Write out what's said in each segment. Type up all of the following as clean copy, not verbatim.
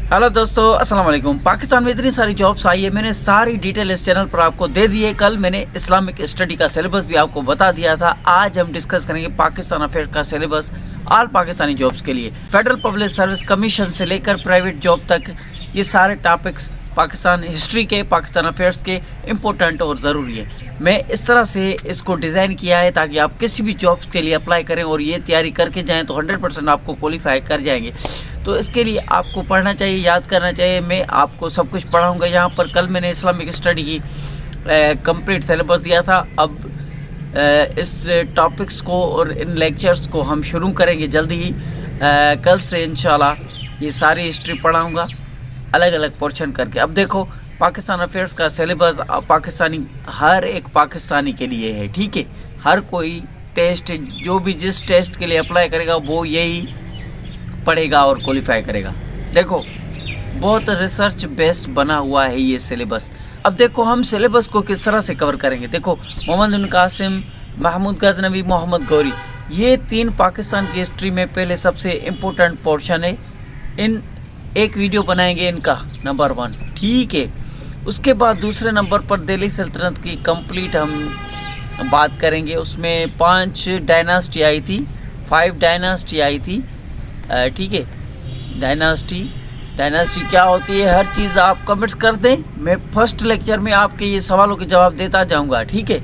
Hello दोस्तों, अस्सलाम वालेकुम। पाकिस्तान में इतनी सारी जॉब्स आई है, मैंने सारी डिटेल इस चैनल पर आपको दे दी है। कल मैंने इस्लामिक स्टडी का सिलेबस भी आपको बता दिया था। आज हम डिस्कस करेंगे पाकिस्तान अफेयर्स का सिलेबस ऑल पाकिस्तानी जॉब्स के लिए। फेडरल पब्लिक सर्विस कमीशन से लेकर प्राइवेट जॉब तक ये सारे टॉपिक्स पाकिस्तान हिस्ट्री के, पाकिस्तान अफेयर्स के इम्पोर्टेंट और ज़रूरी है। मैं इस तरह से इसको डिज़ाइन किया है ताकि आप किसी भी जॉब्स के लिए अप्लाई करें और ये तैयारी करके जाएँ तो 100% आपको क्वालिफाई कर जाएंगे। तो इसके लिए आपको पढ़ना चाहिए, याद करना चाहिए। मैं आपको सब कुछ पढ़ाऊँगा यहाँ पर। कल मैंने इस्लामिक स्टडी की कंप्लीट सिलेबस दिया था। अब इस टॉपिक्स को और इन लेक्चर्स को हम शुरू करेंगे जल्दी ही। कल से इंशाल्लाह ये सारी हिस्ट्री पढ़ाऊँगा अलग अलग पोर्शन करके। अब देखो, पाकिस्तान अफेयर्स का सिलेबस पाकिस्तानी, हर एक पाकिस्तानी के लिए है, ठीक है। हर कोई टेस्ट, जो भी जिस टेस्ट के लिए अप्लाई करेगा वो यही पढ़ेगा और क्वालिफाई करेगा। देखो, बहुत रिसर्च बेस्ड बना हुआ है ये सिलेबस। अब देखो हम सिलेबस को किस तरह से कवर करेंगे। देखो, मोहम्मद बिन कासिम, महमूद गजनवी, मोहम्मद गौरी, ये तीन पाकिस्तान की हिस्ट्री में पहले सबसे इम्पोर्टेंट पोर्शन है। इन एक वीडियो बनाएंगे इनका नंबर 1, ठीक है। उसके बाद दूसरे नंबर पर दिल्ली सल्तनत की कंप्लीट हम बात करेंगे। उसमें 5 डायनास्टी आई थी, 5 डायनास्टी आई थी, ठीक है। डायनास्टी क्या होती है, हर चीज़ आप कमेंट्स कर दें। मैं फर्स्ट लेक्चर में आपके ये सवालों के जवाब देता जाऊंगा, ठीक है।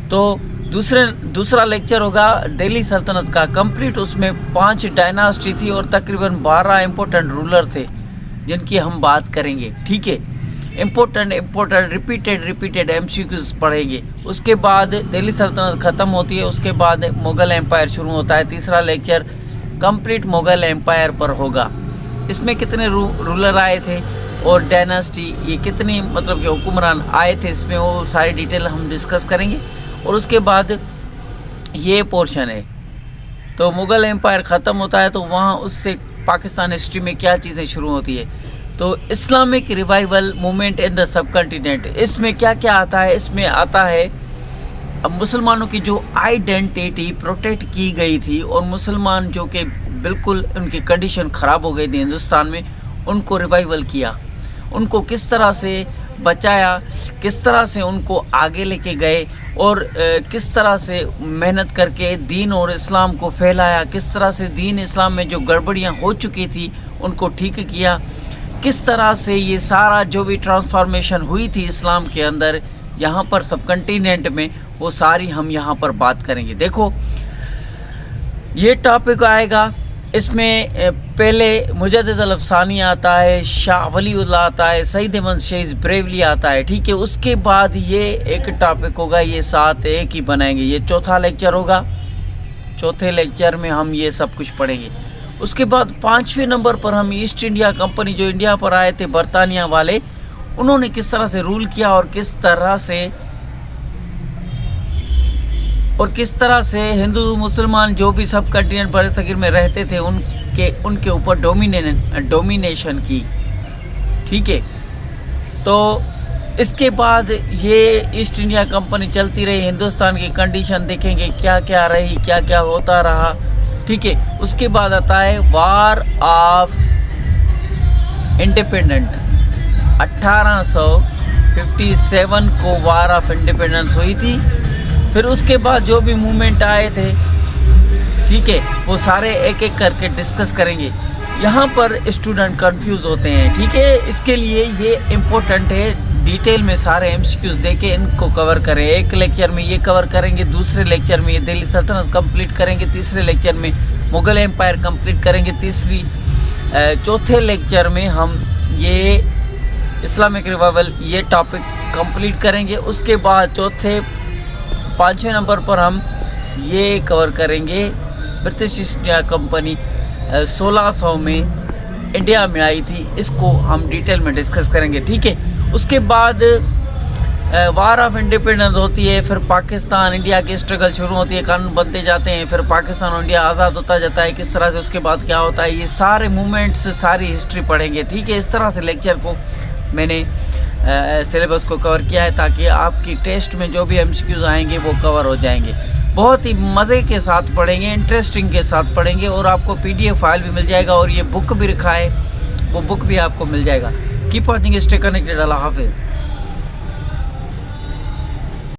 तो दूसरा लेक्चर होगा दिल्ली सल्तनत का कंप्लीट। उसमें 5 डायनास्टी थी और तकरीबन 12 इम्पोर्टेंट रूलर थे जिनकी हम बात करेंगे, ठीक है। इम्पोर्टेंट रिपीटेड MCQs पढ़ेंगे। उसके बाद दिल्ली सल्तनत ख़त्म होती है, उसके बाद मुग़ल एम्पायर शुरू होता है। तीसरा लेक्चर कंप्लीट मुग़ल एम्पायर पर होगा। इसमें कितने रूलर आए थे और डायनास्टी, ये कितनी मतलब कि हुक्मरान आए थे, इसमें वो सारी डिटेल हम डिस्कस करेंगे। और उसके बाद ये पोर्शन है, तो मुग़ल एम्पायर ख़त्म होता है तो वहाँ उससे पाकिस्तान हिस्ट्री में क्या चीज़ें शुरू होती है। तो Islamic revival movement in the sub continent, इसमें क्या क्या आता है। इसमें आता है अब मुसलमानों की जो आइडेंटिटी प्रोटेक्ट की गई थी और मुसलमान जो कि बिल्कुल उनकी कंडीशन ख़राब हो गई थी हिंदुस्तान में, उनको रिवाइवल किया, उनको किस तरह से बचाया, किस तरह से उनको आगे लेके गए और किस तरह से मेहनत करके दीन और इस्लाम को फैलाया, किस तरह से दीन इस्लाम में जो गड़बड़ियाँ हो चुकी थी उनको ठीक किया, किस तरह से ये सारा जो भी ट्रांसफॉर्मेशन हुई थी इस्लाम के अंदर यहाँ पर सब कंटिनेंट में, वो सारी हम यहाँ पर बात करेंगे। देखो, ये टॉपिक आएगा, इसमें पहले मुजद्दिद अल-अफ़सानी आता है, शाह वलीउल्लाह आता है, सईद अहमद शहीद ब्रेवली आता है, ठीक है। उसके बाद ये एक टॉपिक होगा, ये 7 एक ही बनाएंगे। ये चौथा लेक्चर होगा, चौथे लेक्चर में हम ये सब कुछ पढ़ेंगे। उसके बाद 5वें नंबर पर हम ईस्ट इंडिया कंपनी, जो इंडिया पर आए थे बरतानिया वाले, उन्होंने किस तरह से रूल किया और किस तरह से हिंदू मुसलमान जो भी सब कंटिनेंट बड़े सगीर में रहते थे उनके ऊपर डोमिनेशन की, ठीक है। तो इसके बाद ये ईस्ट इंडिया कंपनी चलती रही, हिंदुस्तान की कंडीशन देखेंगे क्या क्या रही, क्या क्या होता रहा, ठीक है। उसके बाद आता है वार ऑफ इंडिपेंडेंट। 1857 को वार ऑफ इंडिपेंडेंस हुई थी। फिर उसके बाद जो भी मूवमेंट आए थे, ठीक है, वो सारे एक एक करके डिस्कस करेंगे। यहाँ पर स्टूडेंट कंफ्यूज होते हैं, ठीक है। इसके लिए ये इम्पोर्टेंट है, डिटेल में सारे MCQs देके इनको कवर करें। एक लेक्चर में ये कवर करेंगे, दूसरे लेक्चर में ये दिल्ली सल्तनत कंप्लीट करेंगे, तीसरे लेक्चर में मुग़ल एम्पायर कंप्लीट करेंगे, चौथे लेक्चर में हम ये इस्लामिक रिवाइवल ये टॉपिक कंप्लीट करेंगे। उसके बाद 5वें नंबर पर हम ये कवर करेंगे, ब्रिटिश ईस्ट इंडिया कंपनी 1600 में इंडिया में आई थी, इसको हम डिटेल में डिस्कस करेंगे, ठीक है। उसके बाद वार ऑफ इंडिपेंडेंस होती है, फिर पाकिस्तान इंडिया की स्ट्रगल शुरू होती है, कानून बनते जाते हैं, फिर पाकिस्तान और इंडिया आज़ाद होता जाता है, किस तरह से उसके बाद क्या होता है, ये सारे मूवमेंट्स, सारी हिस्ट्री पढ़ेंगे, ठीक है। इस तरह से लेक्चर को मैंने सिलेबस को कवर किया है ताकि आपकी टेस्ट में जो भी MCQs आएंगे वो कवर हो जाएंगे। बहुत ही मज़े के साथ पढ़ेंगे, इंटरेस्टिंग के साथ पढ़ेंगे और आपको PDF फाइल भी मिल जाएगा और ये बुक भी रखा है वो बुक भी आपको मिल जाएगा। कीप वॉचिंग, स्टे कनेक्टेड, अल्लाह हाफिज़।